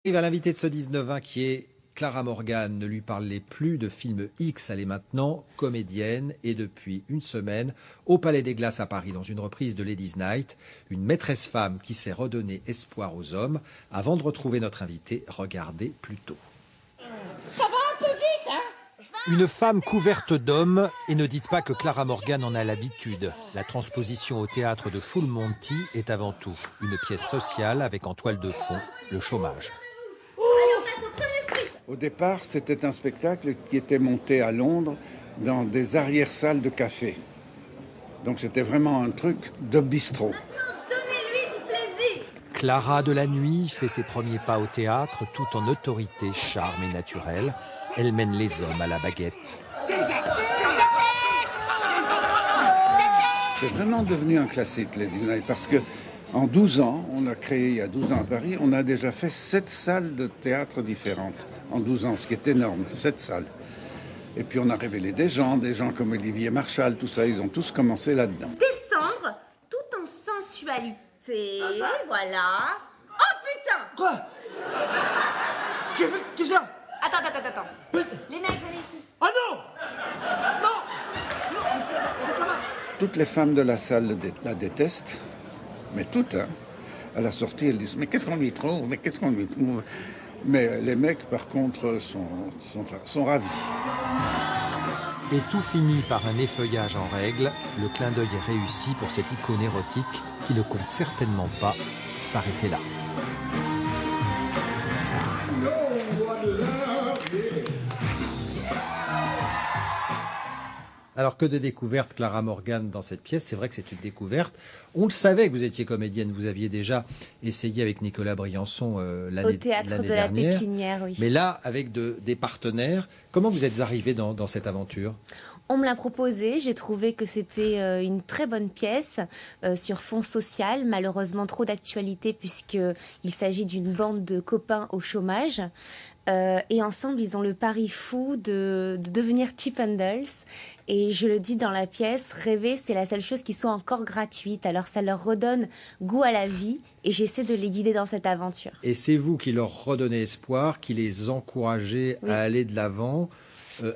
arrive à l'invité de ce 19-20 qui est Clara Morgan. Ne lui parlez plus de film X, elle est maintenant comédienne et depuis une semaine au Palais des Glaces à Paris dans une reprise de Ladies Night, une maîtresse femme qui sait redonner espoir aux hommes. Avant de retrouver notre invité, regardez plutôt. Ça va un peu vite, hein? Une femme couverte d'hommes, et ne dites pas que Clara Morgan en a l'habitude. La transposition au théâtre de Full Monty est avant tout une pièce sociale avec en toile de fond le chômage. Au départ, c'était un spectacle qui était monté à Londres dans des arrière-salles de café. Donc c'était vraiment un truc de bistrot. Donnez-lui du plaisir. Clara de la nuit fait ses premiers pas au théâtre tout en autorité, charme et naturel. Elle mène les hommes à la baguette. C'est vraiment devenu un classique, Ladies Night, parce que en 12 ans, on a créé il y a 12 ans à Paris, on a déjà fait 7 salles de théâtre différentes en 12 ans, ce qui est énorme, 7 salles. Et puis on a révélé des gens comme Olivier Marchal, tout ça, ils ont tous commencé là-dedans. Descendre tout en sensualité, voilà. Oh putain! Quoi? J'ai fait... Qu'est-ce que ça? Attends. Les mecs, venez ici. Oh non! Non! Toutes les femmes de la salle la détestent, mais toutes, hein. À la sortie, elles disent « Mais qu'est-ce qu'on lui trouve? Mais qu'est-ce qu'on lui trouve ?» Mais les mecs, par contre, sont ravis. Et tout finit par un effeuillage en règle. Le clin d'œil est réussi pour cette icône érotique qui ne compte certainement pas s'arrêter là. Alors que de découvertes, Clara Morgan, dans cette pièce. C'est vrai que c'est une découverte. On le savait que vous étiez comédienne. Vous aviez déjà essayé avec Nicolas Briançon l'année dernière. Au théâtre de la Pépinière, oui. Mais là, avec des partenaires. Comment vous êtes arrivée dans cette aventure ? On me l'a proposé, j'ai trouvé que c'était une très bonne pièce sur fond social, malheureusement trop d'actualité puisqu'il s'agit d'une bande de copains au chômage. Et ensemble, ils ont le pari fou de devenir Chippendales. Et je le dis dans la pièce, rêver, c'est la seule chose qui soit encore gratuite. Alors ça leur redonne goût à la vie et j'essaie de les guider dans cette aventure. Et c'est vous qui leur redonnez espoir, qui les encouragez à aller de l'avant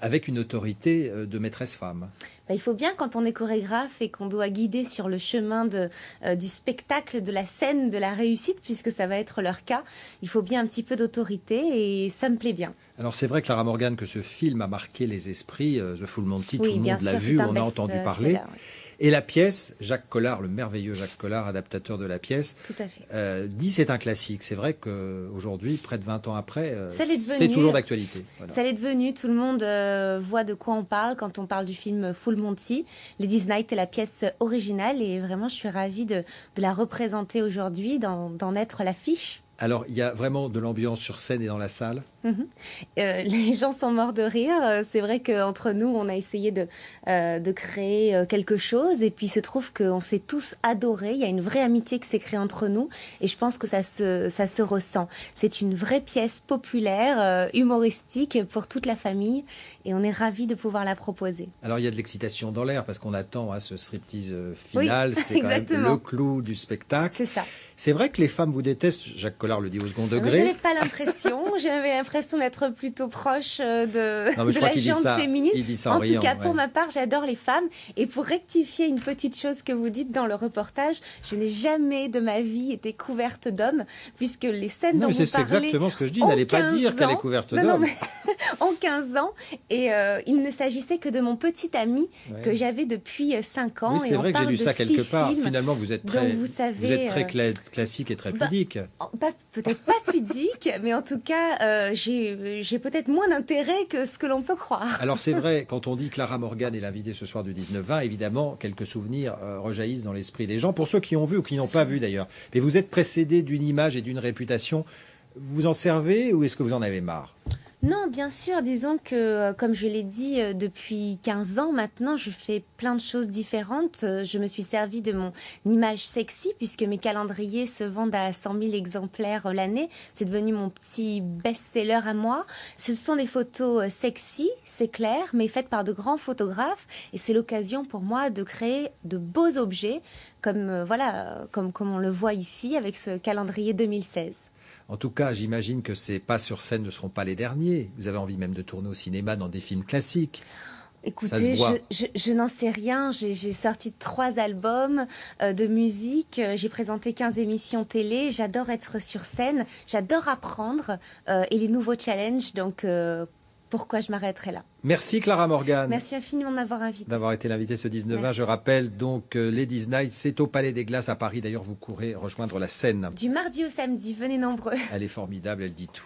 avec une autorité de maîtresse femme. Il faut bien, quand on est chorégraphe et qu'on doit guider sur le chemin du spectacle, de la scène, de la réussite, puisque ça va être leur cas, il faut bien un petit peu d'autorité et ça me plaît bien. Alors c'est vrai, Clara Morgan, que ce film a marqué les esprits. The Full Monty, oui, tout le monde l'a vu, on a entendu parler. Oui. Et la pièce, Jacques Collard, le merveilleux Jacques Collard, adaptateur de la pièce, tout à fait. dit c'est un classique. C'est vrai qu'aujourd'hui, près de 20 ans après, c'est toujours d'actualité. Voilà. Ça l'est devenu, tout le monde voit de quoi on parle quand on parle du film Full Monty. Ladies Night est la pièce originale et vraiment je suis ravie de la représenter aujourd'hui, d'en être l'affiche. Alors, il y a vraiment de l'ambiance sur scène et dans la salle. Les gens sont morts de rire. C'est vrai qu'entre nous, on a essayé de créer quelque chose. Et puis, il se trouve qu'on s'est tous adorés. Il y a une vraie amitié qui s'est créée entre nous. Et je pense que ça se ressent. C'est une vraie pièce populaire, humoristique pour toute la famille. Et on est ravis de pouvoir la proposer. Alors, il y a de l'excitation dans l'air parce qu'on attend ce striptease final. Oui, c'est quand même le clou du spectacle. C'est ça. C'est vrai que les femmes vous détestent. Jacques Collard le dit au second degré. Moi, j'avais pas l'impression. J'avais l'impression d'être plutôt proche de la gente féminine. Il dit ça en tout riant, cas, pour ma part, j'adore les femmes. Et pour rectifier une petite chose que vous dites dans le reportage, je n'ai jamais de ma vie été couverte d'hommes, puisque les scènes dont vous parlez... C'est exactement ce que je dis. N'allez pas dire qu'elle est couverte d'hommes. Non, mais en 15 ans. Et il ne s'agissait que de mon petit ami que j'avais depuis 5 ans. Oui, c'est vrai que j'ai lu ça quelque part. Finalement, vous êtes très classique et très pudique. Peut-être pas pudique, mais en tout cas, j'ai peut-être moins d'intérêt que ce que l'on peut croire. Alors c'est vrai, quand on dit Clara Morgan est l'invitée ce soir du 19-20, évidemment, quelques souvenirs rejaillissent dans l'esprit des gens, pour ceux qui ont vu ou qui n'ont pas vu d'ailleurs. Mais vous êtes précédé d'une image et d'une réputation. Vous en servez ou est-ce que vous en avez marre ? Non, bien sûr. Disons que, comme je l'ai dit, depuis 15 ans maintenant, je fais plein de choses différentes. Je me suis servi de mon image sexy puisque mes calendriers se vendent à 100 000 exemplaires l'année. C'est devenu mon petit best-seller à moi. Ce sont des photos sexy, c'est clair, mais faites par de grands photographes. Et c'est l'occasion pour moi de créer de beaux objets comme on le voit ici avec ce calendrier 2016. En tout cas, j'imagine que ces pas sur scène ne seront pas les derniers. Vous avez envie même de tourner au cinéma dans des films classiques. Écoutez, je n'en sais rien. J'ai sorti 3 albums de musique, j'ai présenté 15 émissions télé. J'adore être sur scène, j'adore apprendre et les nouveaux challenges. Donc, pourquoi je m'arrêterai là? Merci Clara Morgan. Merci infiniment de m'avoir invité. D'avoir été l'invité ce 19-20. Merci. Je rappelle donc Ladies Night, c'est au Palais des Glaces à Paris. D'ailleurs, vous courez rejoindre la scène. Du mardi au samedi, venez nombreux. Elle est formidable, elle dit tout.